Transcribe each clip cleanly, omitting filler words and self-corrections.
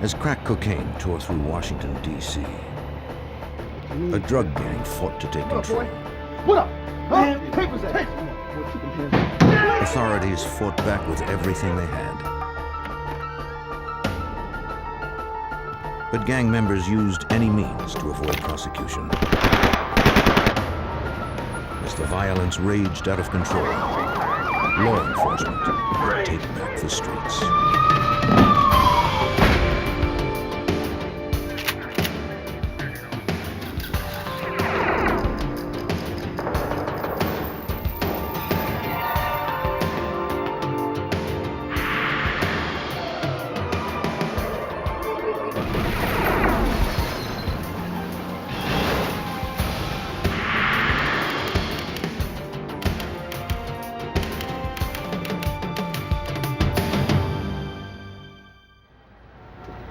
As crack cocaine tore through Washington, D.C., a drug gang fought to take control. What up? Huh? Papers at Authorities fought back with everything they had. But gang members used any means to avoid prosecution. As the violence raged out of control, law enforcement would take back the streets.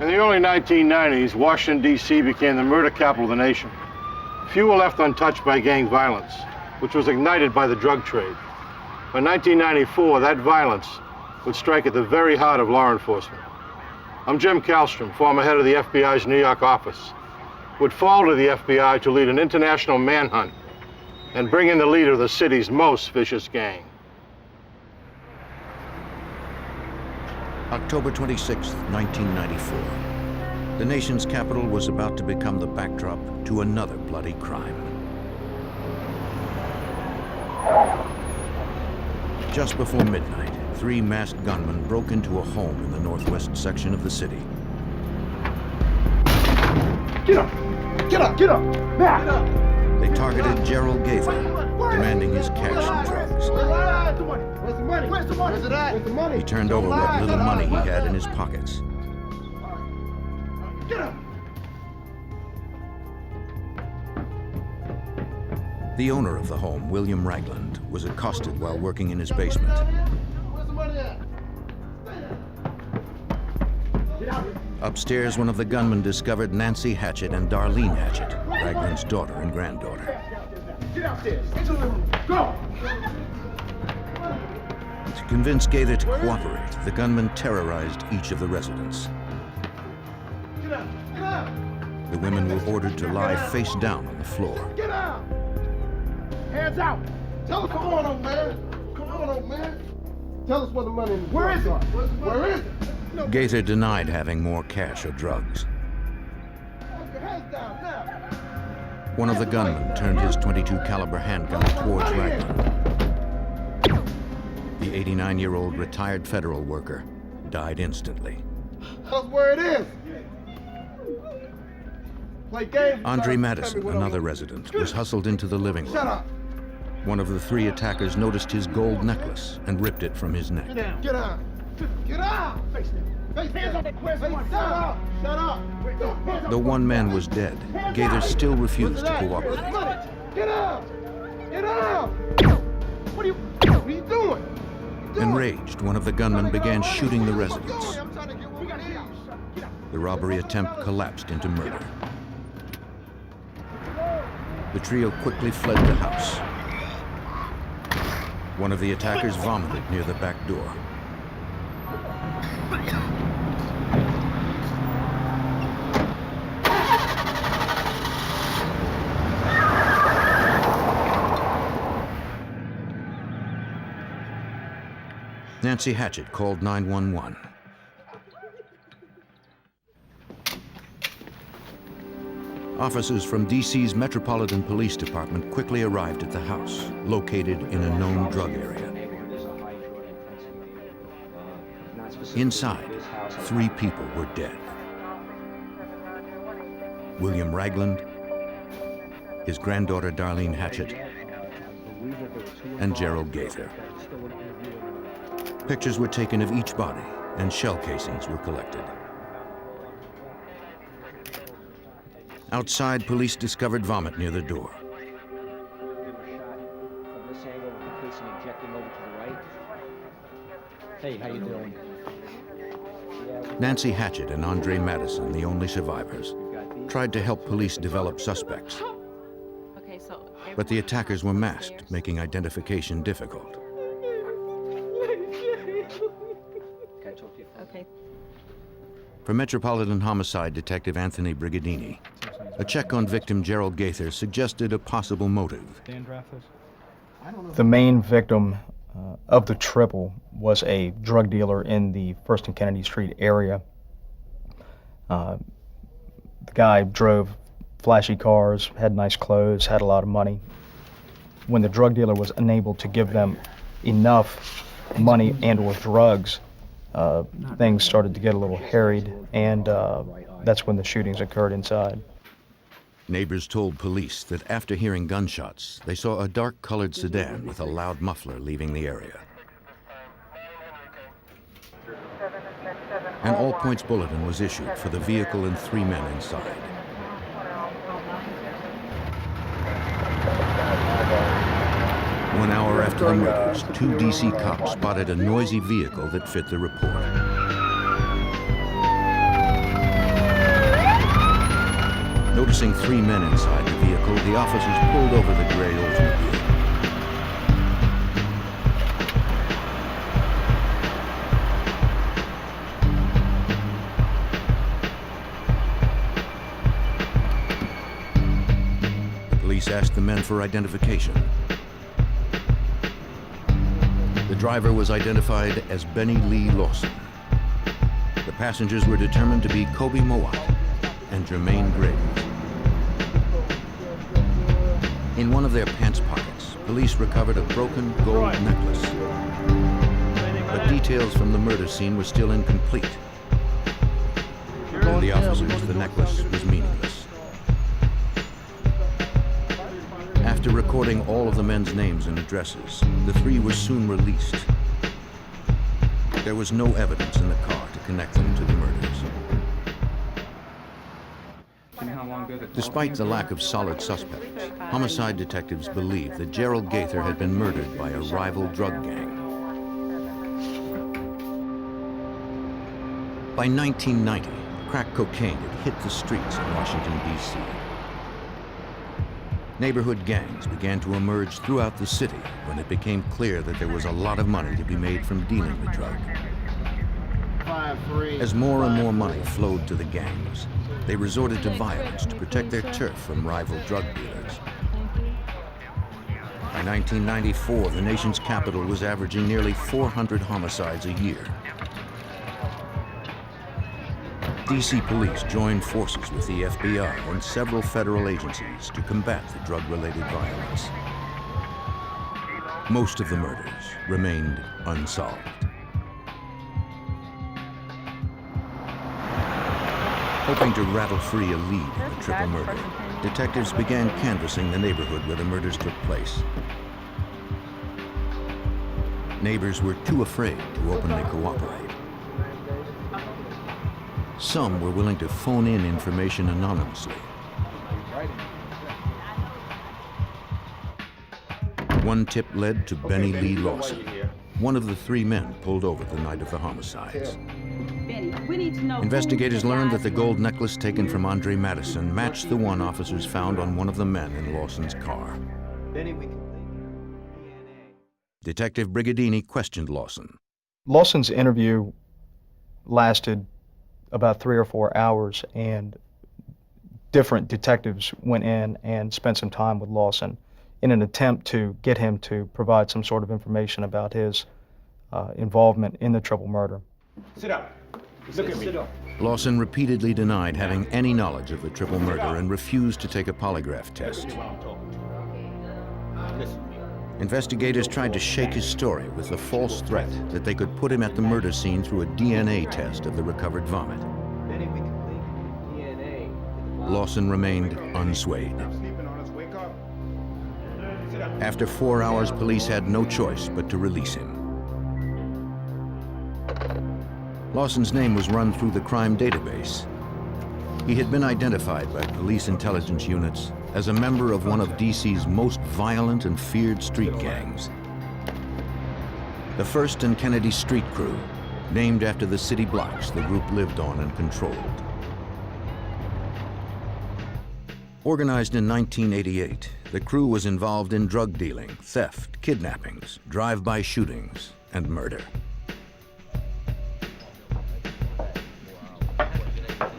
In the early 1990s, Washington, D.C. became the murder capital of the nation. Few were left untouched by gang violence, which was ignited by the drug trade. By 1994, that violence would strike at the very heart of law enforcement. I'm Jim Kallstrom, former head of the FBI's New York office, who would fall to the FBI to lead an international manhunt and bring in the leader of the city's most vicious gang. October 26, 1994. The nation's capital was about to become the backdrop to another bloody crime. Just before midnight, 3 masked gunmen broke into a home in the northwest section of the city. Get up! Get up! Get up! Now! Get up! They targeted Gerald Gaither, demanding his cash and drugs. Where's the money? Where's the money? Where's the money? Where's it at? Where's the money? He turned over what little money he had in his pockets. Get up! The owner of the home, William Ragland, was accosted while working in his basement. Where's the money at? Get out here. Upstairs, one of the gunmen discovered Nancy Hatchett and Darlene Hatchett, Ragland's daughter and granddaughter. Get out there. Into the room. Go! To convince Gaither to cooperate, the gunmen terrorized each of the residents. Get out! Get out! The women were ordered to lie face down on the floor. Get out! Hands out! Tell us, come on, old man. Come on, old man. Tell us where the money is. Where is it? Where is it? Gaither denied having more cash or drugs. Put your hands down now. One of the gunmen turned his .22 caliber handgun towards Ragland. The 89-year-old retired federal worker died instantly. Tell us where it is. Play games. Andre Tell Madison, me what another I'm- resident, was hustled into the living Shut room. up. One of the 3 attackers noticed his gold necklace and ripped it from his neck. Get down. Get out. Get out. Face down. Face down. Where's the money? Shut up. Shut up. Though one man was dead, Gaither still refused to cooperate. Get out. Get out. What are you doing? Enraged, one of the gunmen began shooting the residents. I'm trying to get what we got here. The robbery attempt collapsed into murder. The trio quickly fled the house. One of the attackers vomited near the back door. Nancy Hatchett called 911. Officers from D.C.'s Metropolitan Police Department quickly arrived at the house, located in a known drug area. Inside, 3 people were dead. William Ragland, his granddaughter Darlene Hatchett, and Gerald Gaither. Pictures were taken of each body, and shell casings were collected. Outside, police discovered vomit near the door. Hey, how you doing? Nancy Hatchett and Andre Madison, the only survivors, tried to help police develop suspects. But the attackers were masked, making identification difficult. Can I talk to you? Okay. For Metropolitan Homicide Detective Anthony Brigadini, a check on victim Gerald Gaither suggested a possible motive. The main victim of the triple was a drug dealer in the First and Kennedy Street area. The guy drove flashy cars, had nice clothes, had a lot of money. When the drug dealer was unable to give them enough money and or drugs, things started to get a little harried, and that's when the shootings occurred inside. Neighbors told police that after hearing gunshots, they saw a dark-colored sedan with a loud muffler leaving the area. An all-points bulletin was issued for the vehicle and 3 men inside. One hour after the murders, 2 D.C. cops spotted a noisy vehicle that fit the report. Noticing 3 men inside the vehicle, the officers pulled over the gray Oldsmobile. The police asked the men for identification. The driver was identified as Benny Lee Lawson. The passengers were determined to be Kobe Mowat and Jermaine Graves. In one of their pants pockets, police recovered a broken gold necklace. But details from the murder scene were still incomplete. To the officers, the necklace was meaningless. After recording all of the men's names and addresses, the 3 were soon released. There was no evidence in the car to connect them to the murders. Despite the lack of solid suspects, homicide detectives believe that Gerald Gaither had been murdered by a rival drug gang. By 1990, crack cocaine had hit the streets of Washington, D.C. Neighborhood gangs began to emerge throughout the city when it became clear that there was a lot of money to be made from dealing the drug. As more and more money flowed to the gangs, they resorted to violence to protect their turf from rival drug dealers. By 1994, the nation's capital was averaging nearly 400 homicides a year. DC police joined forces with the FBI and several federal agencies to combat the drug-related violence. Most of the murders remained unsolved. Hoping to rattle free a lead in the triple murder, detectives began canvassing the neighborhood where the murders took place. Neighbors were too afraid to openly cooperate. Some were willing to phone in information anonymously. One tip led to Benny Lee Lawson, one of the 3 men pulled over the night of the homicides. Investigators learned that the gold necklace taken from Andre Madison matched the one officers found on one of the men in Lawson's car. Detective Brigadini questioned Lawson. Lawson's interview lasted about 3 or 4 hours, and different detectives went in and spent some time with Lawson in an attempt to get him to provide some sort of information about his involvement in the triple murder. Sit down. Look at me. Lawson repeatedly denied having any knowledge of the triple murder and refused to take a polygraph test. Investigators tried to shake his story with the false threat that they could put him at the murder scene through a DNA test of the recovered vomit. Lawson remained unswayed. After 4 hours, police had no choice but to release him. Lawson's name was run through the crime database. He had been identified by police intelligence units as a member of one of DC's most violent and feared street gangs. The First and Kennedy Street Crew, named after the city blocks the group lived on and controlled. Organized in 1988, the crew was involved in drug dealing, theft, kidnappings, drive-by shootings, and murder.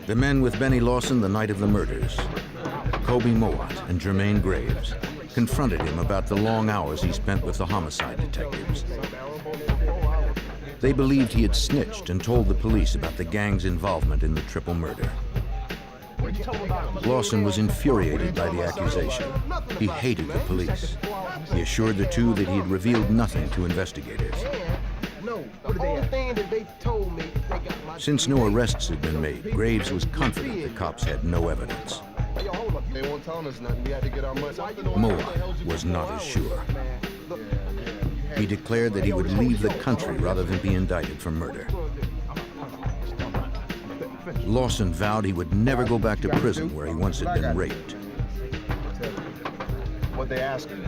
The men with Benny Lawson the night of the murders, Kobe Mowat and Jermaine Graves, confronted him about the long hours he spent with the homicide detectives. They believed he had snitched and told the police about the gang's involvement in the triple murder. Lawson was infuriated by the accusation. He hated the police. He assured the two that he had revealed nothing to investigators. Since no arrests had been made, Graves was confident the cops had no evidence. Mowat was not as sure. He declared that he would leave the country rather than be indicted for murder. Lawson vowed he would never go back to prison where he once had been raped. What they asking?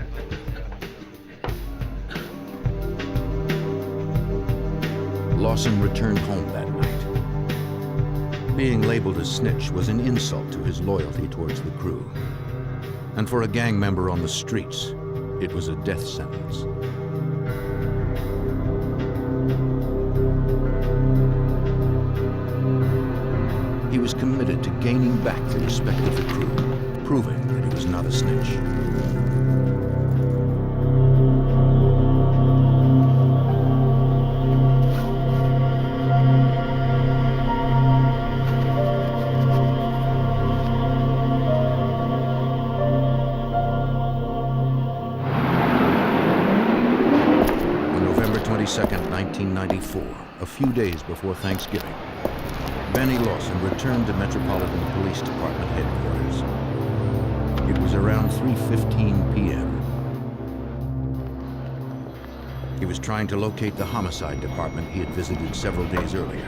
Lawson returned home that night. Being labeled a snitch was an insult to his loyalty towards the crew. And for a gang member on the streets, it was a death sentence. He was committed to gaining back the respect of the crew, proving that he was not a snitch. On November 22nd, 1994, a few days before Thanksgiving, Benny Lawson returned to Metropolitan Police Department headquarters. It was around 3:15 p.m. He was trying to locate the homicide department he had visited several days earlier.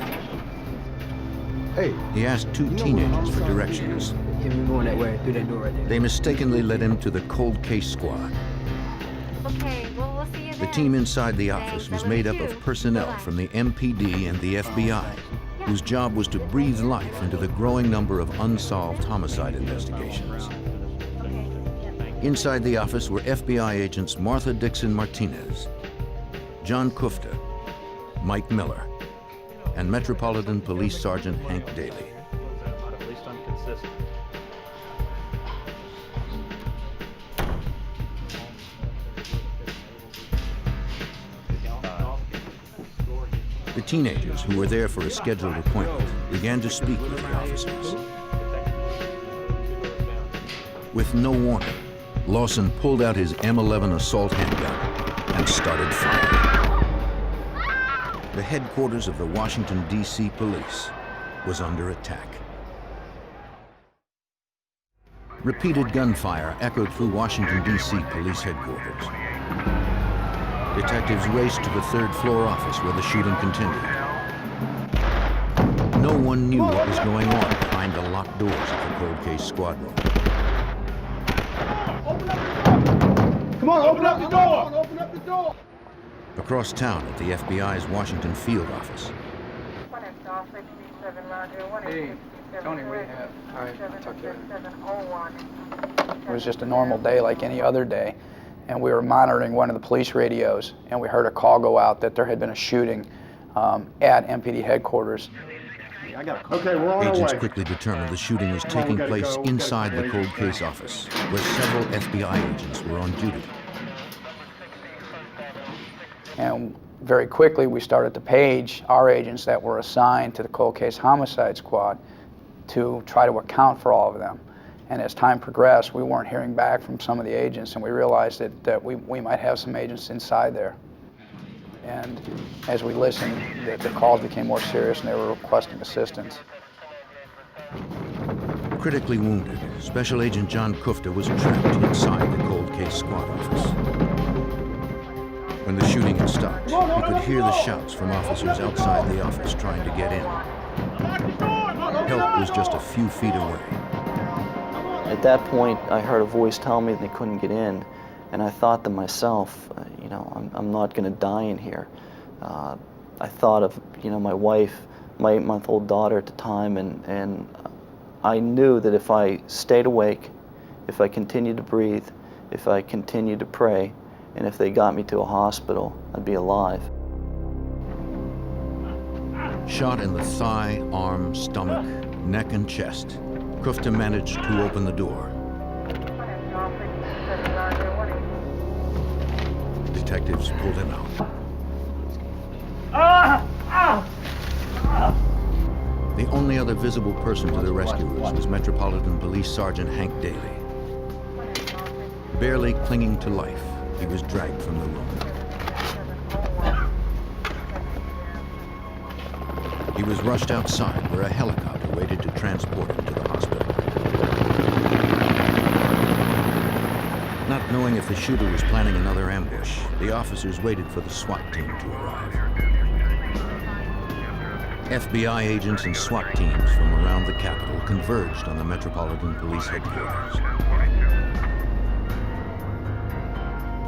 Hey, He asked two teenagers for directions. Yeah, we're going that way, through that door right there. They mistakenly led him to the cold case squad. Okay, well, we'll see you The then. team inside the Thanks, office was I love made up you. of personnel Bye-bye. from the MPD and the FBI, whose job was to breathe life into the growing number of unsolved homicide investigations. Okay, yeah. Inside the office were FBI agents Martha Dixon Martinez, John Kufta, Mike Miller, and Metropolitan Police Sergeant Hank Daly. At least I'm consistent. The teenagers, who were there for a scheduled appointment, began to speak with the officers. With no warning, Lawson pulled out his M11 assault handgun and started firing. The headquarters of the Washington, D.C. police was under attack. Repeated gunfire echoed through Washington, D.C. police headquarters. Detectives raced to the third-floor office where the shooting continued. No one knew what was going on behind the locked doors of the cold case squad room. come on, open up the door! Open up the door! Across town at the FBI's Washington field office, Hey, Tony, what do you have? All right, I'll talk to you later. It was just a normal day like any other day, and we were monitoring one of the police radios, and we heard a call go out that there had been a shooting at MPD headquarters. Okay, we're on our agents way. quickly determined the shooting was taking place inside the cold case office, where several FBI agents were on duty. And very quickly we started to page our agents that were assigned to the cold case homicide squad to try to account for all of them. And as time progressed, we weren't hearing back from some of the agents, and we realized that we might have some agents inside there. And as we listened, the calls became more serious and they were requesting assistance. Critically wounded, Special Agent John Kufta was trapped inside the cold case squad office. When the shooting had stopped, he could hear the shouts from officers outside the office trying to get in. Help was just a few feet away. At that point, I heard a voice tell me they couldn't get in, and I thought to myself, I'm not going to die in here. I thought of, my wife, my 8-month-old daughter at the time, and I knew that if I stayed awake, if I continued to breathe, if I continued to pray, and if they got me to a hospital, I'd be alive. Shot in the thigh, arm, stomach, neck, and chest, Kufta managed to open the door. Detectives pulled him out. The only other visible person to the rescuers was Metropolitan Police Sergeant Hank Daly. Barely clinging to life, he was dragged from the room. He was rushed outside where a helicopter waited to transport him to the hospital. Not knowing if the shooter was planning another ambush, the officers waited for the SWAT team to arrive. FBI agents and SWAT teams from around the Capitol converged on the Metropolitan Police headquarters.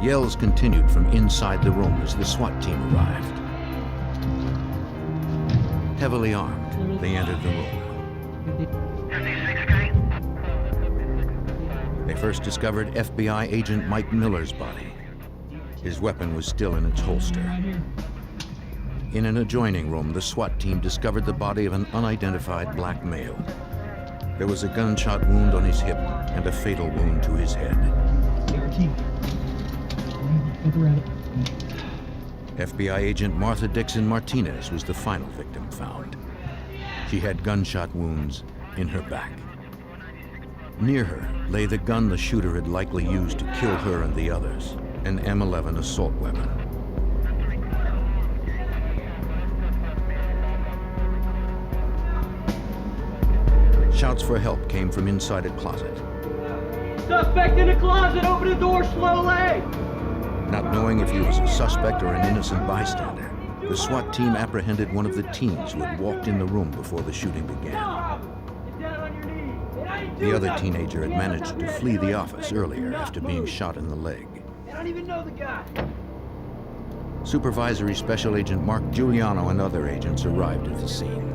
Yells continued from inside the room as the SWAT team arrived. Heavily armed, they entered the room. They first discovered FBI agent Mike Miller's body. His weapon was still in its holster. In an adjoining room, the SWAT team discovered the body of an unidentified black male. There was a gunshot wound on his hip and a fatal wound to his head. FBI agent Martha Dixon Martinez was the final victim found. She had gunshot wounds in her back. Near her lay the gun the shooter had likely used to kill her and the others, an M11 assault weapon. Shouts for help came from inside a closet. Suspect in the closet, open the door slowly! Not knowing if he was a suspect or an innocent bystander, the SWAT team apprehended one of the teens who had walked in the room before the shooting began. The other teenager had managed to flee the office earlier after being shot in the leg. I don't even know the guy. Supervisory Special Agent Mark Giuliano and other agents arrived at the scene.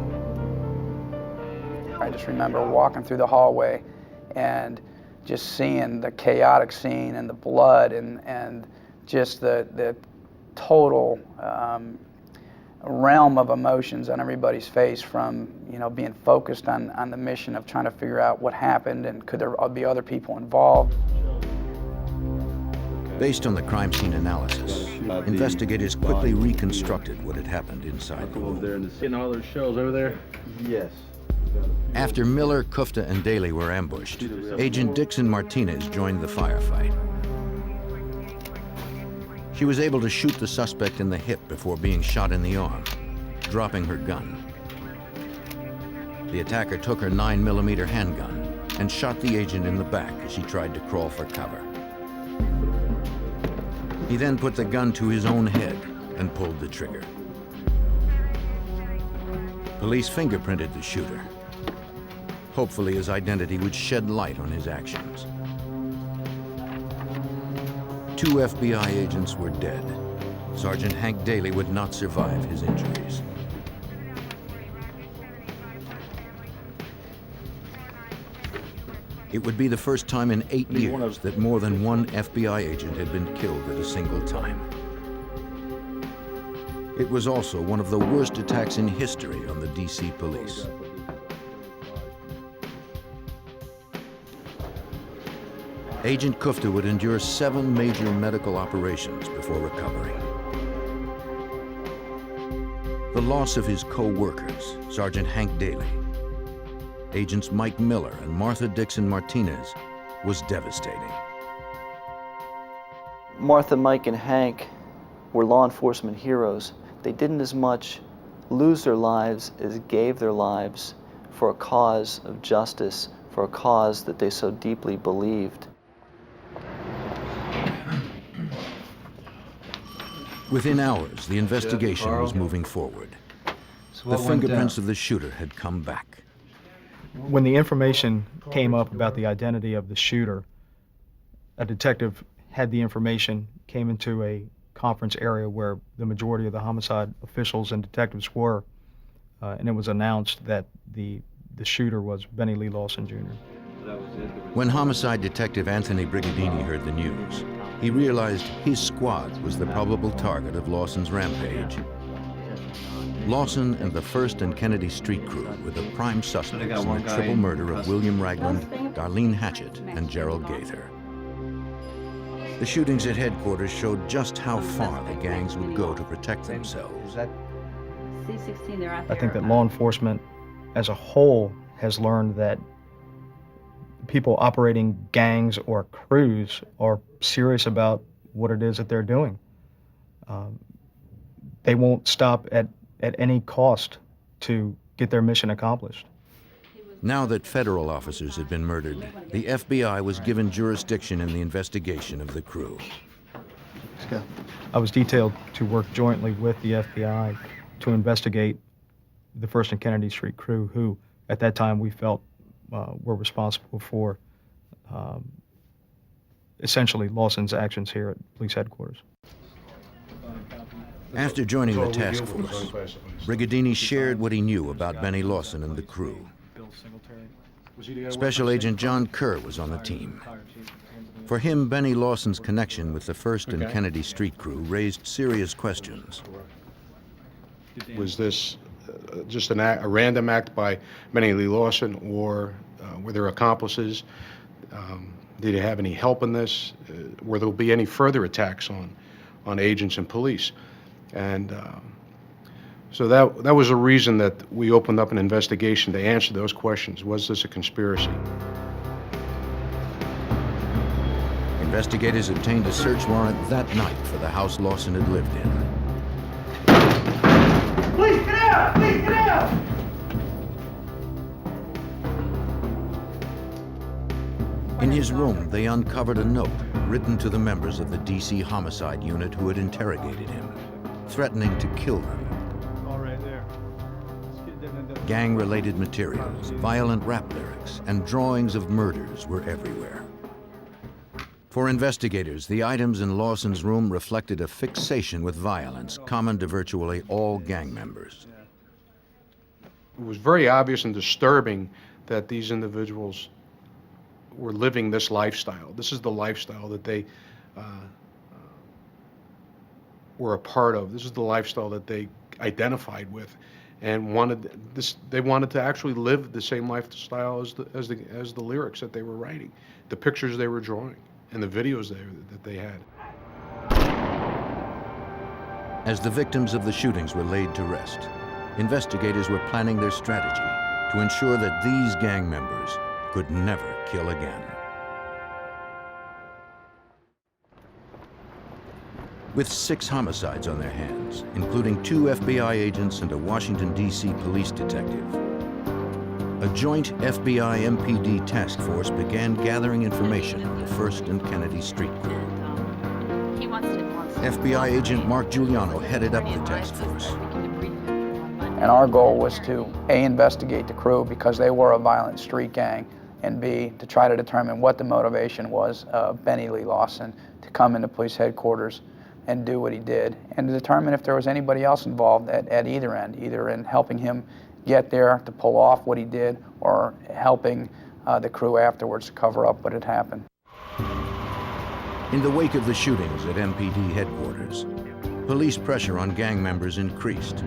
I just remember walking through the hallway and just seeing the chaotic scene and the blood and just the total realm of emotions on everybody's face from, you know, being focused on the mission of trying to figure out what happened and could there be other people involved. Based on the crime scene analysis, investigators quickly reconstructed what had happened inside the room. Getting all those shells over there? Yes. After Miller, Kufta, and Daly were ambushed, Agent Dixon Martinez joined the firefight. She was able to shoot the suspect in the hip before being shot in the arm, dropping her gun. The attacker took her 9mm handgun and shot the agent in the back as she tried to crawl for cover. He then put the gun to his own head and pulled the trigger. Police fingerprinted the shooter. Hopefully his identity would shed light on his actions. 2 FBI agents were dead. Sergeant Hank Daly would not survive his injuries. It would be the first time in 8 years that more than one FBI agent had been killed at a single time. It was also one of the worst attacks in history on the DC police. Agent Kufta would endure 7 major medical operations before recovering. The loss of his co-workers, Sergeant Hank Daly, Agents Mike Miller and Martha Dixon Martinez, was devastating. Martha, Mike, and Hank were law enforcement heroes. They didn't as much lose their lives as gave their lives for a cause of justice, for a cause that they so deeply believed. Within hours, the investigation was moving forward. The fingerprints of the shooter had come back. When the information came up about the identity of the shooter, a detective had the information, came into a conference area where the majority of the homicide officials and detectives were, and it was announced that the shooter was Benny Lee Lawson Jr. When homicide detective Anthony Brigadini heard the news, he realized his squad was the probable target of Lawson's rampage. Lawson and the First and Kennedy Street crew were the prime suspects in the triple murder of William Ragland, Darlene Hatchett, and Gerald Gaither. The shootings at headquarters showed just how far the gangs would go to protect themselves. C16, they're out I there. think that law enforcement as a whole has learned that people operating gangs or crews are serious about what it is that they're doing. They won't stop at any cost to get their mission accomplished. Now that federal officers had been murdered, the FBI was given jurisdiction in the investigation of the crew. Let's go. I was detailed to work jointly with the FBI to investigate the First and Kennedy Street crew, who at that time we felt were responsible for essentially Lawson's actions here at police headquarters. After joining the task force, Brigadini shared what he knew about Benny Lawson and the crew. Special Agent John Kerr was on the team. For him, Benny Lawson's connection with the First and Kennedy Street crew raised serious questions. Was this just a random act by Benny Lee Lawson, or were there accomplices? Did he have any help in this? Were there be any further attacks on agents and police? And so that was a reason that we opened up an investigation to answer those questions. Was this a conspiracy? Investigators obtained a search warrant that night for the house Lawson had lived in. Please get out! Please get out! In his room, they uncovered a note written to the members of the DC homicide unit who had interrogated him, threatening to kill them. All right there. Gang-related materials, violent rap lyrics, and drawings of murders were everywhere. For investigators, the items in Lawson's room reflected a fixation with violence common to virtually all gang members. It was very obvious and disturbing that these individuals were living this lifestyle. This is the lifestyle that they were a part of. This is the lifestyle that they identified with, and they wanted to actually live the same lifestyle as the lyrics that they were writing, the pictures they were drawing, and the videos that they had. As the victims of the shootings were laid to rest, investigators were planning their strategy to ensure that these gang members could never kill again. With 6 homicides on their hands, including 2 FBI agents and a Washington, D.C. police detective, a joint FBI MPD task force began gathering information on the First and Kennedy Street crew. He wants to. FBI agent Mark Giuliano headed up the task force. And our goal was to, A, investigate the crew because they were a violent street gang, and B, to try to determine what the motivation was of Benny Lee Lawson to come into police headquarters and do what he did, and to determine if there was anybody else involved at either end, either in helping him get there to pull off what he did, or helping the crew afterwards to cover up what had happened. In the wake of the shootings at MPD headquarters, police pressure on gang members increased.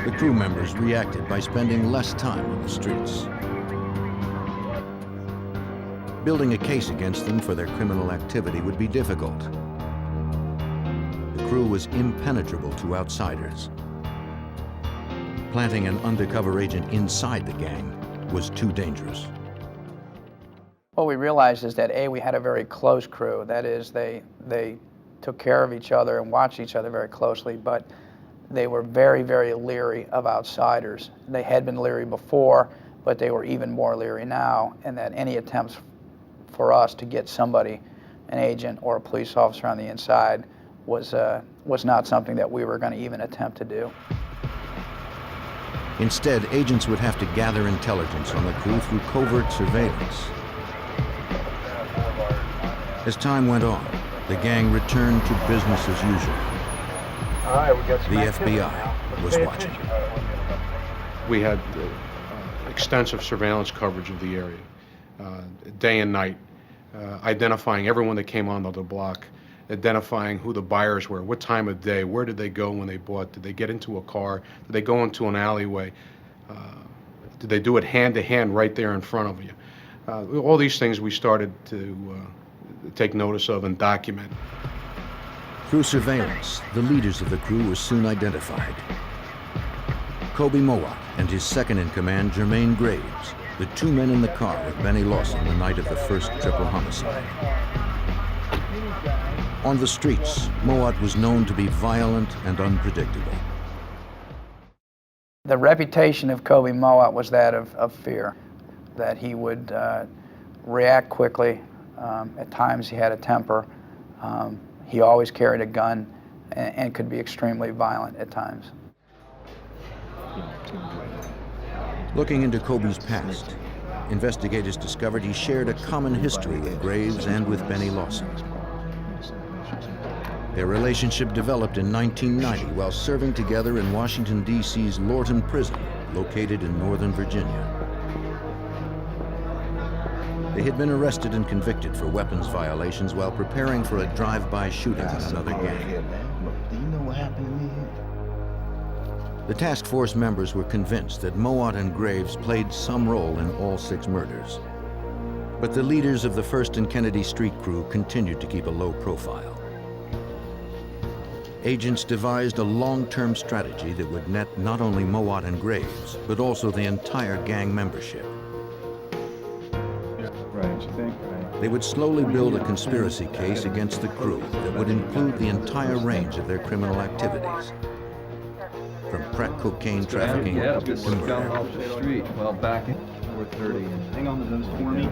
The crew members reacted by spending less time on the streets. Building a case against them for their criminal activity would be difficult. The crew was impenetrable to outsiders. Planting an undercover agent inside the gang was too dangerous. What we realized is that, A, we had a very close crew. That is, they took care of each other and watched each other very closely, but they were very, very leery of outsiders. They had been leery before, but they were even more leery now, and that any attempts for us to get somebody, an agent or a police officer on the inside, was not something that we were going to even attempt to do. Instead, agents would have to gather intelligence on the crew through covert surveillance. As time went on, the gang returned to business as usual. The FBI was watching. We had extensive surveillance coverage of the area, day and night, identifying everyone that came onto the block identifying who the buyers were, what time of day, where did they go when they bought, did they get into a car, did they go into an alleyway, did they do it hand to hand right there in front of you. All these things we started to take notice of and document. Through surveillance, the leaders of the crew were soon identified. Kobe Mowat and his second-in-command, Jermaine Graves, the two men in the car with Benny Lawson the night of the first triple homicide. On the streets, Mowat was known to be violent and unpredictable. The reputation of Kobe Mowat was that of fear, that he would react quickly. At times he had a temper. He always carried a gun and could be extremely violent at times. Looking into Kobe's past, investigators discovered he shared a common history with Graves and with Benny Lawson. Their relationship developed in 1990 while serving together in Washington, D.C.'s Lorton Prison, located in Northern Virginia. They had been arrested and convicted for weapons violations while preparing for a drive-by shooting in another gang. Do you know what happened to me? The task force members were convinced that Mowat and Graves played some role in all 6 murders. But the leaders of the 1st and Kennedy Street crew continued to keep a low profile. Agents devised a long-term strategy that would net not only Mowat and Graves, but also the entire gang membership. They would slowly build a conspiracy case against the crew that would include the entire range of their criminal activities, from crack cocaine trafficking to murder. Off the street while backing 430. Hang on to those for me.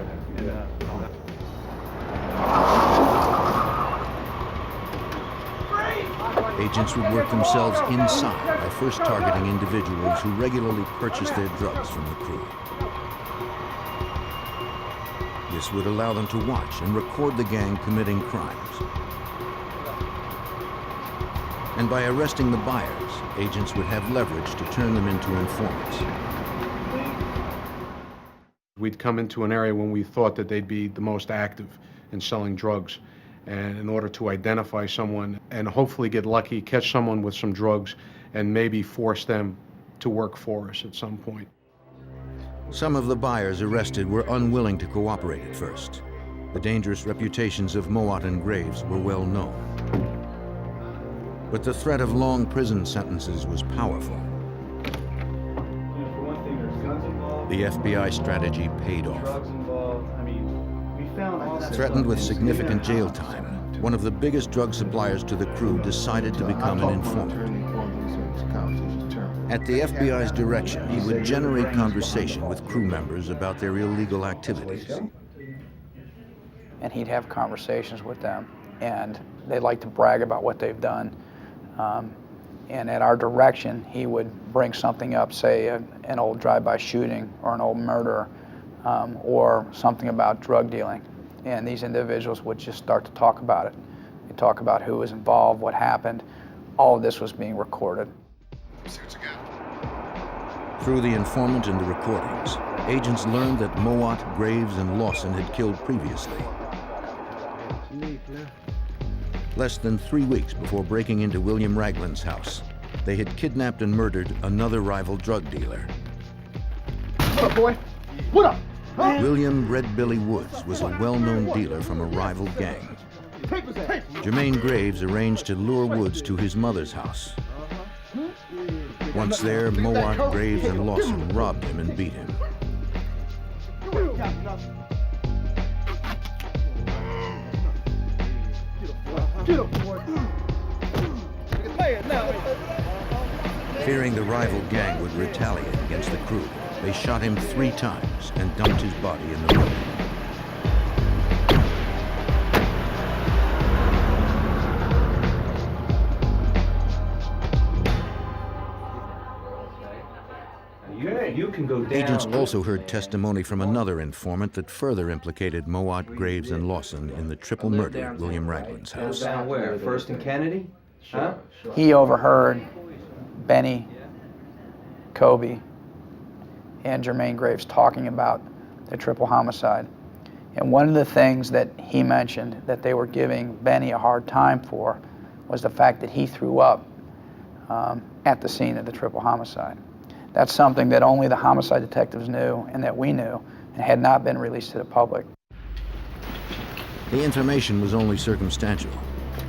Agents would work themselves inside by first targeting individuals who regularly purchased their drugs from the crew. This would allow them to watch and record the gang committing crimes. And by arresting the buyers, agents would have leverage to turn them into informants. We'd come into an area when we thought that they'd be the most active in selling drugs. And in order to identify someone and hopefully get lucky, catch someone with some drugs, and maybe force them to work for us at some point. Some of the buyers arrested were unwilling to cooperate at first. The dangerous reputations of Mowat and Graves were well known. But the threat of long prison sentences was powerful. The FBI strategy paid off. Threatened with significant jail time, one of the biggest drug suppliers to the crew decided to become an informant. At the FBI's direction, he would generate conversation with crew members about their illegal activities. And he'd have conversations with them, and they like to brag about what they've done. And at our direction, he would bring something up, say an old drive-by shooting or an old murder, or something about drug dealing. And these individuals would just start to talk about it. They'd talk about who was involved, what happened. All of this was being recorded. Through the informant and the recordings, agents learned that Mowat, Graves, and Lawson had killed previously. Less than 3 weeks before breaking into William Ragland's house, they had kidnapped and murdered another rival drug dealer. What up, boy? What up? Huh? William Red Billy Woods was a well-known dealer from a rival gang. Jermaine Graves arranged to lure Woods to his mother's house. Once there, Mowat, Graves, and Lawson robbed him and beat him. Fearing the rival gang would retaliate against the crew, they shot him 3 times and dumped his body in the road. You can go down. Agents also heard testimony from another informant that further implicated Mowat, Graves, and Lawson in the triple murder at William Ragland's house. Down where? 1st and Kennedy? Huh? He overheard Benny, Kobe, and Jermaine Graves talking about the triple homicide. And one of the things that he mentioned that they were giving Benny a hard time for was the fact that he threw up at the scene of the triple homicide. That's something that only the homicide detectives knew and that we knew and had not been released to the public. The information was only circumstantial,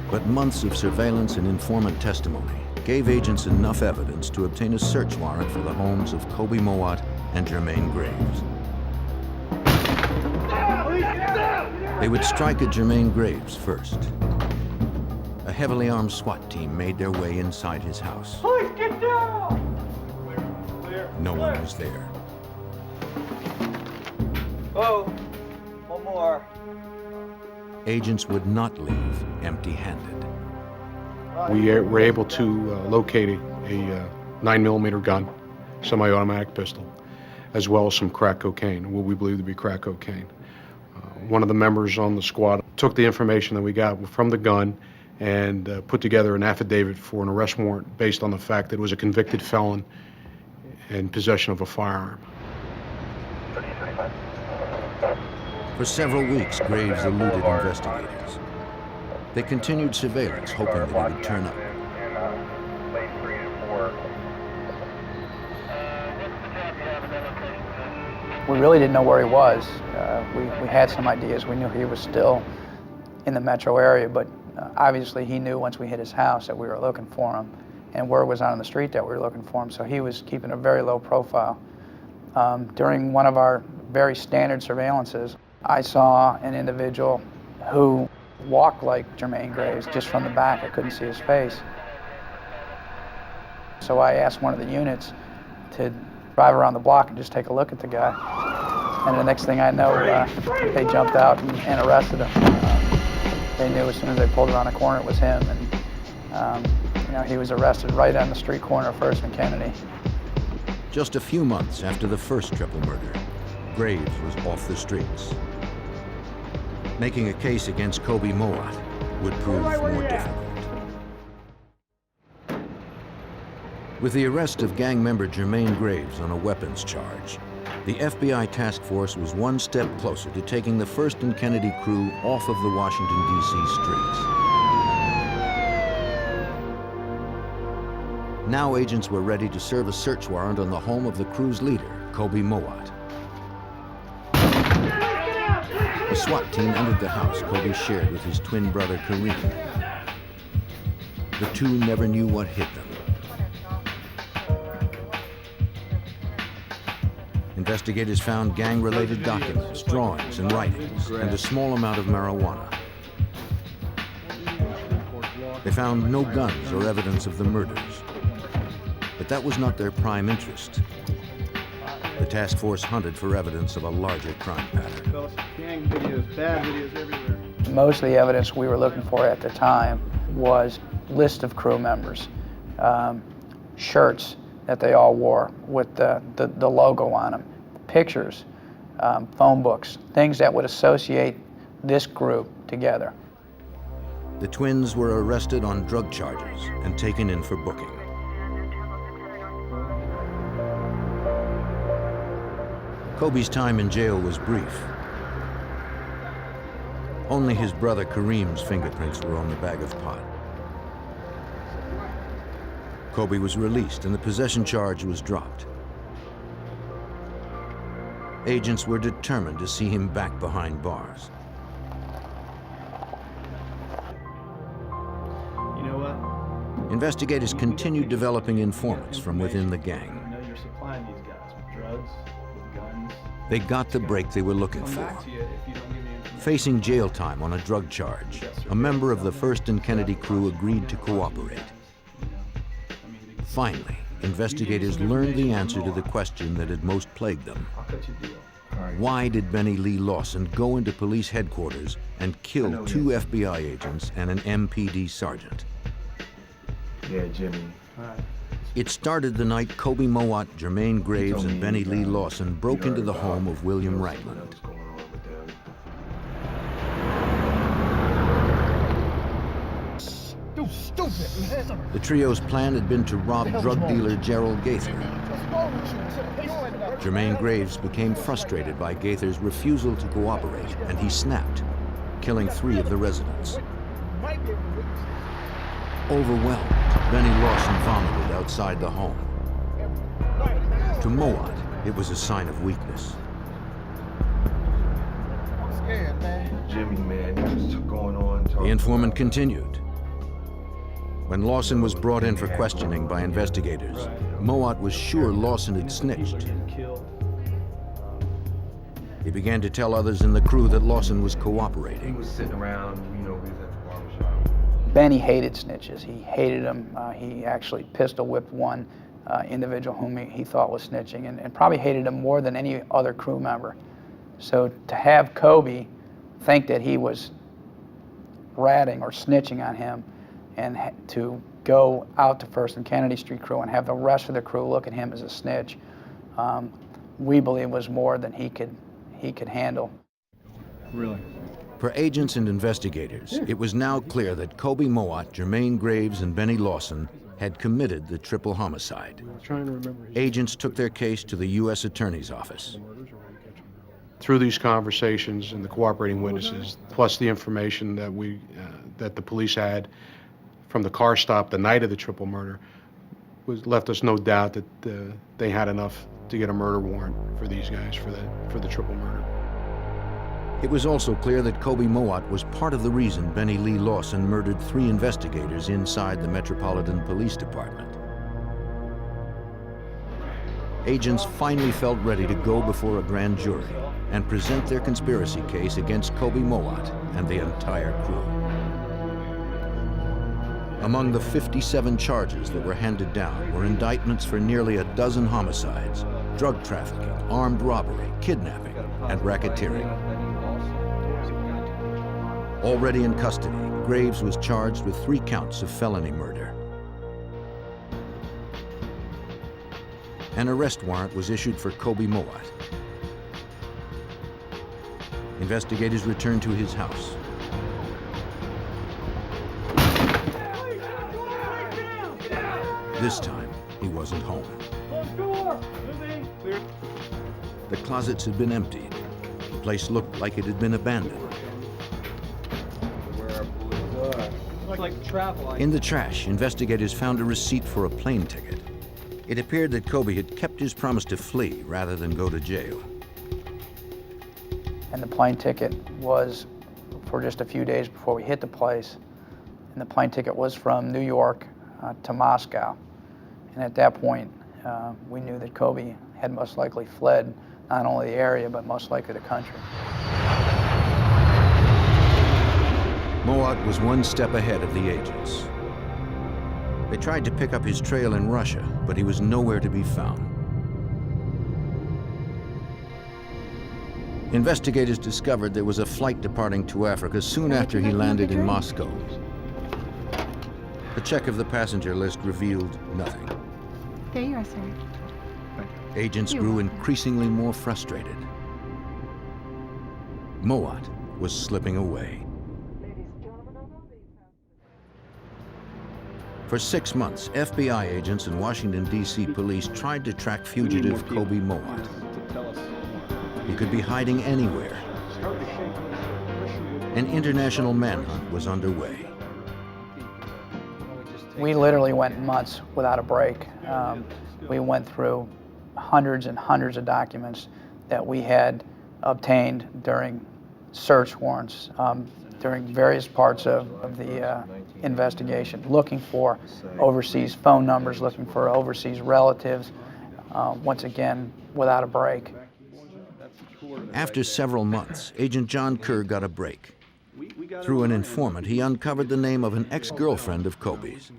but months of surveillance and informant testimony gave agents enough evidence to obtain a search warrant for the homes of Kobe Mowat and Jermaine Graves. They would strike at Jermaine Graves first. A heavily armed SWAT team made their way inside his house. Please get down! No one was there. Oh, one more. Agents would not leave empty-handed. We were able to locate a 9mm gun, semi-automatic pistol, as well as some crack cocaine, what we believe to be crack cocaine. One of the members on the squad took the information that we got from the gun and put together an affidavit for an arrest warrant based on the fact that it was a convicted felon in possession of a firearm. For several weeks, Graves eluded investigators. They continued surveillance, hoping that he would turn up. We really didn't know where he was. We had some ideas. We knew he was still in the metro area, but obviously he knew once we hit his house that we were looking for him, and word was on the street that we were looking for him, so he was keeping a very low profile. During one of our very standard surveillances, I saw an individual who walked like Jermaine Graves, just from the back. I couldn't see his face. So I asked one of the units to drive around the block and just take a look at the guy. And the next thing I know, they jumped out and arrested him. They knew as soon as they pulled around the corner it was him. And you know, he was arrested right on the street corner of First and Kennedy. Just a few months after the first triple murder, Graves was off the streets. Making a case against Kobe Mowat would prove more difficult. With the arrest of gang member Jermaine Graves on a weapons charge, the FBI task force was one step closer to taking the First and Kennedy crew off of the Washington, D.C. streets. Now agents were ready to serve a search warrant on the home of the crew's leader, Kobe Mowat. A SWAT team entered the house Kobe shared with his twin brother Kareem. The two never knew what hit them. Investigators found gang-related documents, drawings, and writings, and a small amount of marijuana. They found no guns or evidence of the murders. But that was not their prime interest. The task force hunted for evidence of a larger crime pattern. Gang videos, bad videos everywhere. Most of the evidence we were looking for at the time was list of crew members, shirts that they all wore with the logo on them, pictures, phone books, things that would associate this group together. The twins were arrested on drug charges and taken in for booking. Kobe's time in jail was brief. Only his brother Kareem's fingerprints were on the bag of pot. Kobe was released and the possession charge was dropped. Agents were determined to see him back behind bars. You know what? Investigators continued developing informants from within the gang. I know you're supplying these guys with drugs, with guns. They got the break they were looking for. Facing jail time on a drug charge, a member of the First and Kennedy crew agreed to cooperate. Finally, investigators learned the answer to the question that had most plagued them. Why did Benny Lee Lawson go into police headquarters and kill 2 FBI agents and an MPD sergeant? Yeah, Jimmy. It started the night Kobe Mowat, Jermaine Graves, and Benny Lee Lawson broke into the home of William Ragland. The trio's plan had been to rob drug dealer Gerald Gaither. Jermaine Graves became frustrated by Gaither's refusal to cooperate, and he snapped, killing 3 of the residents. Overwhelmed, Benny Lawson vomited outside the home. To Mowat, it was a sign of weakness. I'm scared, man. Jimmy, man, he was going on. The informant continued. When Lawson was brought in for questioning by investigators, Mowat was sure Lawson had snitched. He began to tell others in the crew that Lawson was cooperating. He was sitting around, you know, we was at the barbershop. Benny hated snitches. He hated them. He actually pistol whipped one individual whom he thought was snitching, and probably hated him more than any other crew member. So to have Kobe think that he was ratting or snitching on him, and to go out to First and Kennedy Street crew and have the rest of the crew look at him as a snitch, we believe was more than he could handle. Really? For agents and investigators, it was now clear that Kobe Mowat, Jermaine Graves, and Benny Lawson had committed the triple homicide. Agents took their case to the U.S. Attorney's Office. Through these conversations and the cooperating witnesses, plus the information that that the police had from the car stop the night of the triple murder, left us no doubt that they had enough to get a murder warrant for these guys for the triple murder. It was also clear that Kobe Mowat was part of the reason Benny Lee Lawson murdered 3 investigators inside the Metropolitan Police Department. Agents finally felt ready to go before a grand jury and present their conspiracy case against Kobe Mowat and the entire crew. Among the 57 charges that were handed down were indictments for nearly a dozen homicides, drug trafficking, armed robbery, kidnapping, and racketeering. Already in custody, Graves was charged with 3 counts of felony murder. An arrest warrant was issued for Kobe Mowat. Investigators returned to his house. This time, he wasn't home. The closets had been emptied. The place looked like it had been abandoned. In the trash, investigators found a receipt for a plane ticket. It appeared that Kobe had kept his promise to flee rather than go to jail. And the plane ticket was for just a few days before we hit the place. And the plane ticket was from New York to Moscow. And at that point, we knew that Kobe had most likely fled not only the area, but most likely the country. Mowat was one step ahead of the agents. They tried to pick up his trail in Russia, but he was nowhere to be found. Investigators discovered there was a flight departing to Africa soon after he landed in Moscow. A check of the passenger list revealed nothing. There you are, sir. Agents grew increasingly more frustrated. Mowat was slipping away. For 6 months, FBI agents and Washington, D.C. police tried to track fugitive Kobe Mowat. He could be hiding anywhere. An international manhunt was underway. We literally went months without a break. We went through hundreds and hundreds of documents that we had obtained during search warrants, during various parts of the investigation, looking for overseas phone numbers, looking for overseas relatives, once again, without a break. After several months, Agent John Kerr got a break. Through an informant, he uncovered the name of an ex-girlfriend of Kobe's.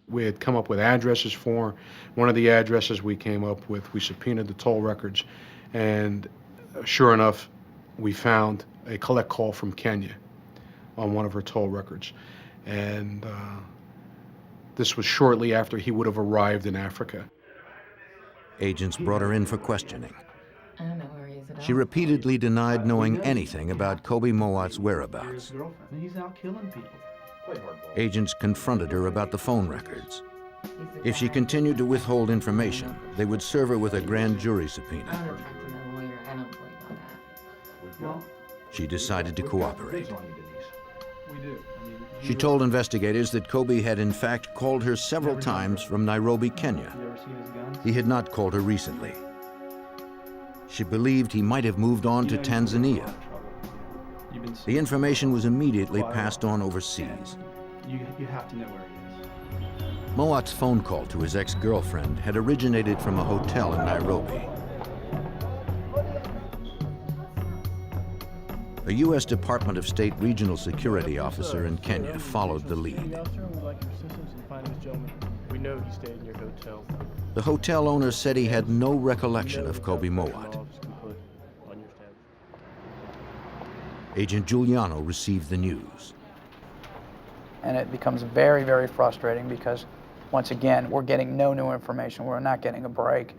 We had come up with addresses for her. One of the addresses we came up with, we subpoenaed the toll records, and sure enough, we found a collect call from Kenya on one of her toll records. And this was shortly after he would have arrived in Africa. Agents brought her in for questioning. She repeatedly denied knowing anything about Kobe Mowat's whereabouts. He's out killing people. Agents confronted her about the phone records. If she continued to withhold information, they would serve her with a grand jury subpoena. She decided to cooperate. She told investigators that Kobe had in fact called her several times from Nairobi, Kenya. He had not called her recently. She believed he might have moved on to Tanzania. The information was immediately passed on overseas. You have to know where he is. Mowatt's phone call to his ex-girlfriend had originated from a hotel in Nairobi. A U.S. Department of State regional security officer in Kenya followed the lead. We know he stayed in your hotel. The hotel owner said he had no recollection of Kobe Mowat. Agent Giuliano received the news. And it becomes very, very frustrating because, once again, we're getting no new information. We're not getting a break.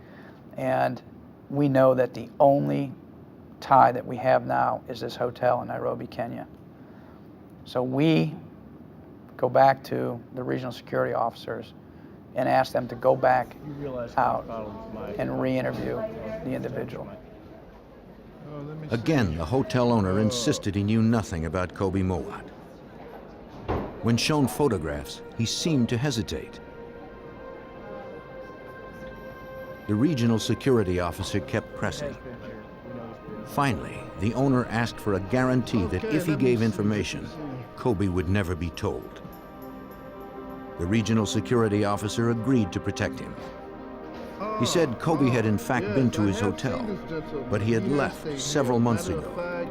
And we know that the only tie that we have now is this hotel in Nairobi, Kenya. So we go back to the regional security officers and ask them to go back out and re-interview the individual. Again, the hotel owner insisted he knew nothing about Kobe Mowat. When shown photographs, he seemed to hesitate. The regional security officer kept pressing. Finally, the owner asked for a guarantee that if he gave information, Kobe would never be told. The regional security officer agreed to protect him. He said Kobe had in fact been to his hotel, but he had left several months ago.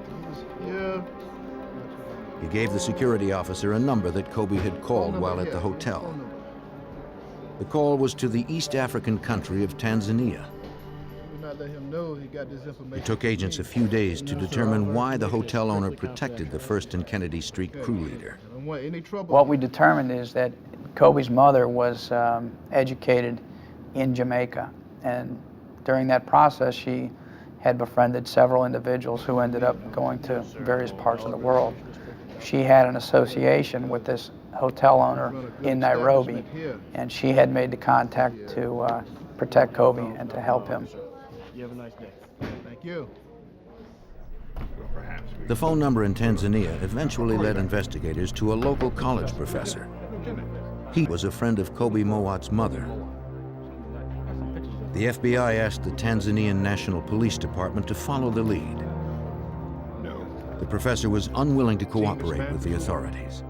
He gave the security officer a number that Kobe had called while at the hotel. The call was to the East African country of Tanzania. It took agents a few days to determine why the hotel owner protected the First and Kennedy Street crew leader. What we determined is that Kobe's mother was educated in Jamaica, and during that process she had befriended several individuals who ended up going to various parts of the world. She had an association with this hotel owner in Nairobi, and she had made the contact to protect Kobe and to help him. You have a nice day. Thank you. The phone number in Tanzania eventually led investigators to a local college professor. He was a friend of Kobe Mowat's mother. The FBI asked the Tanzanian National Police Department to follow the lead. The professor was unwilling to cooperate with the authorities.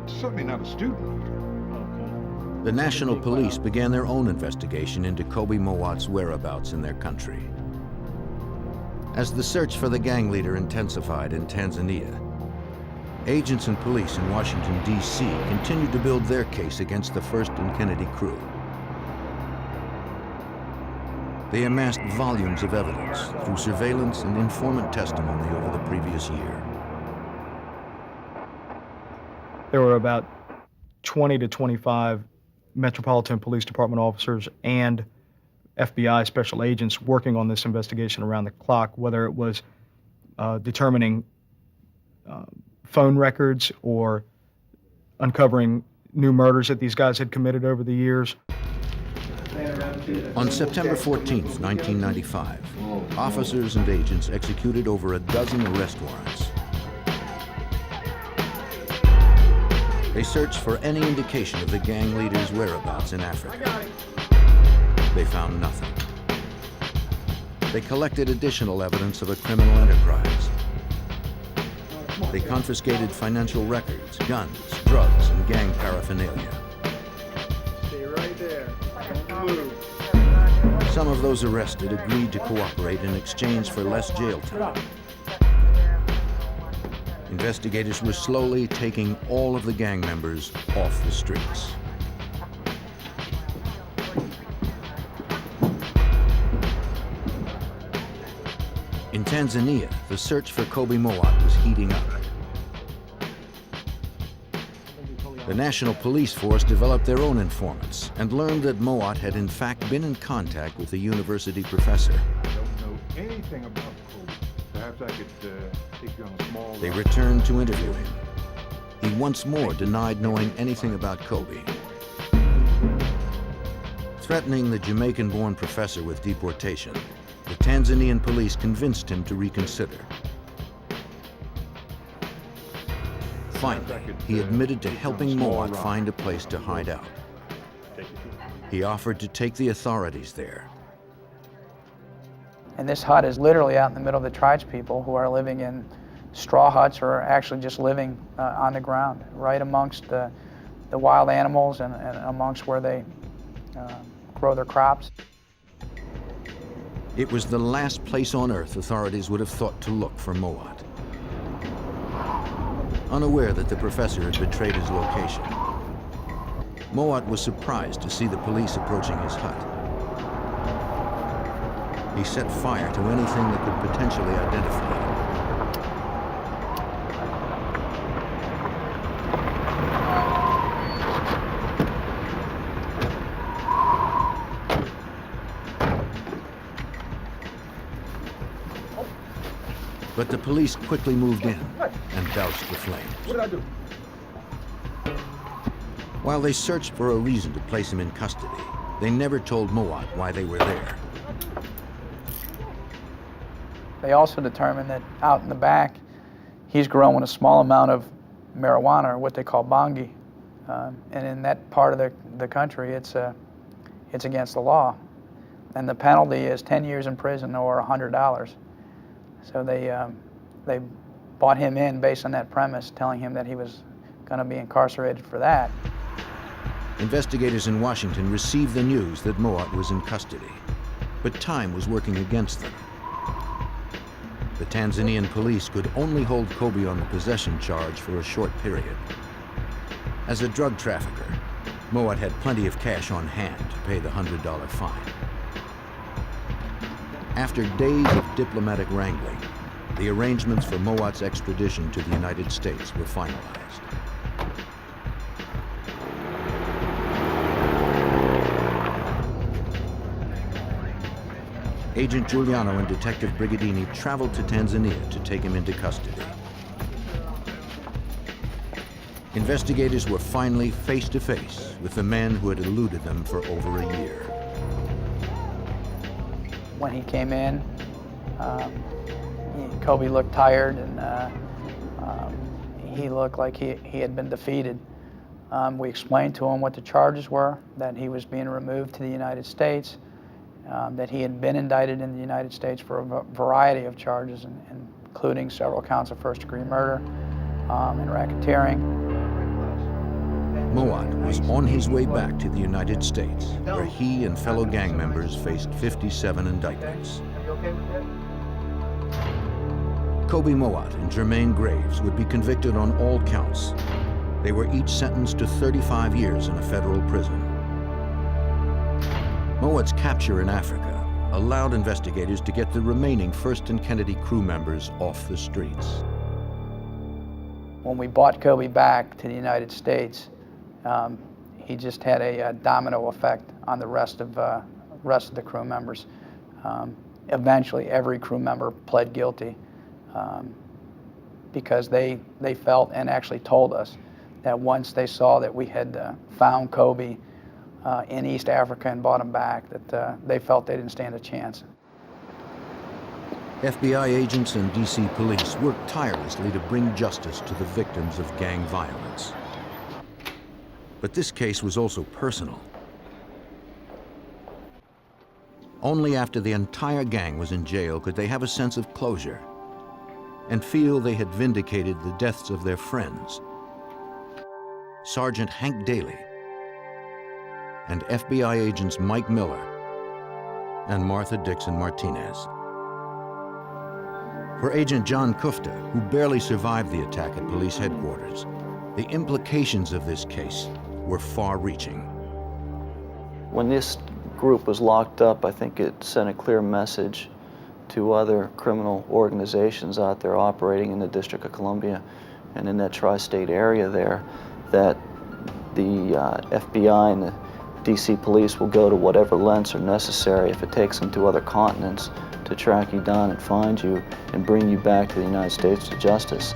Certainly not a student. The National Police began their own investigation into Kobe Mowat's whereabouts in their country. As the search for the gang leader intensified in Tanzania, agents and police in Washington, D.C. continued to build their case against the First and Kennedy crew. They amassed volumes of evidence through surveillance and informant testimony over the previous year. There were about 20 to 25 Metropolitan Police Department officers and FBI special agents working on this investigation around the clock, whether it was determining phone records or uncovering new murders that these guys had committed over the years. On September 14th, 1995, officers and agents executed over a dozen arrest warrants. They searched for any indication of the gang leader's whereabouts in Africa. They found nothing. They collected additional evidence of a criminal enterprise. They confiscated financial records, guns, drugs, and gang paraphernalia. Stay right there. Don't move. Some of those arrested agreed to cooperate in exchange for less jail time. Investigators were slowly taking all of the gang members off the streets. In Tanzania, the search for Kobe Mowat was heating up. The National Police Force developed their own informants and learned that Mowat had in fact been in contact with the university professor. I don't know anything about Kobe. Perhaps I could take you on a small... They returned to interview him. He once more denied knowing anything about Kobe. Threatening the Jamaican-born professor with deportation, the Tanzanian police convinced him to reconsider. Finally, he admitted to helping Mowat find a place to hide out. He offered to take the authorities there. And this hut is literally out in the middle of the tribespeople who are living in straw huts or actually just living on the ground, right amongst the wild animals and amongst where they grow their crops. It was the last place on earth authorities would have thought to look for Mowat. Unaware that the professor had betrayed his location, Mowat was surprised to see the police approaching his hut. He set fire to anything that could potentially identify him. But the police quickly moved in and doused the flames. What did I do? While they searched for a reason to place him in custody, they never told Mowat why they were there. They also determined that out in the back, he's growing a small amount of marijuana, or what they call bangi. And in that part of the country, it's against the law. And the penalty is 10 years in prison or $100. So they brought him in based on that premise, telling him that he was going to be incarcerated for that. Investigators in Washington received the news that Mowat was in custody, but time was working against them. The Tanzanian police could only hold Kobe on the possession charge for a short period. As a drug trafficker, Mowat had plenty of cash on hand to pay the $100 fine. After days of diplomatic wrangling, the arrangements for Mowat's extradition to the United States were finalized. Agent Giuliano and Detective Brigadini traveled to Tanzania to take him into custody. Investigators were finally face to face with the man who had eluded them for over a year. When he came in, Kobe looked tired, and he looked like he had been defeated. We explained to him what the charges were, that he was being removed to the United States, that he had been indicted in the United States for a variety of charges, including several counts of first-degree murder and racketeering. Mowat was on his way back to the United States, where he and fellow gang members faced 57 indictments. Kobe Mowat and Jermaine Graves would be convicted on all counts. They were each sentenced to 35 years in a federal prison. Mowat's capture in Africa allowed investigators to get the remaining First and Kennedy crew members off the streets. When we brought Kobe back to the United States, he just had a domino effect on the rest of the crew members. Eventually, every crew member pled guilty because they felt and actually told us that once they saw that we had found Kobe in East Africa and brought him back, that they felt they didn't stand a chance. FBI agents and DC police worked tirelessly to bring justice to the victims of gang violence. But this case was also personal. Only after the entire gang was in jail could they have a sense of closure and feel they had vindicated the deaths of their friends, Sergeant Hank Daly and FBI agents Mike Miller and Martha Dixon Martinez. For Agent John Kufta, who barely survived the attack at police headquarters, the implications of this case were far-reaching. When this group was locked up, I think it sent a clear message to other criminal organizations out there operating in the District of Columbia and in that tri-state area there, that the FBI and the DC police will go to whatever lengths are necessary if it takes them to other continents to track you down and find you and bring you back to the United States to justice.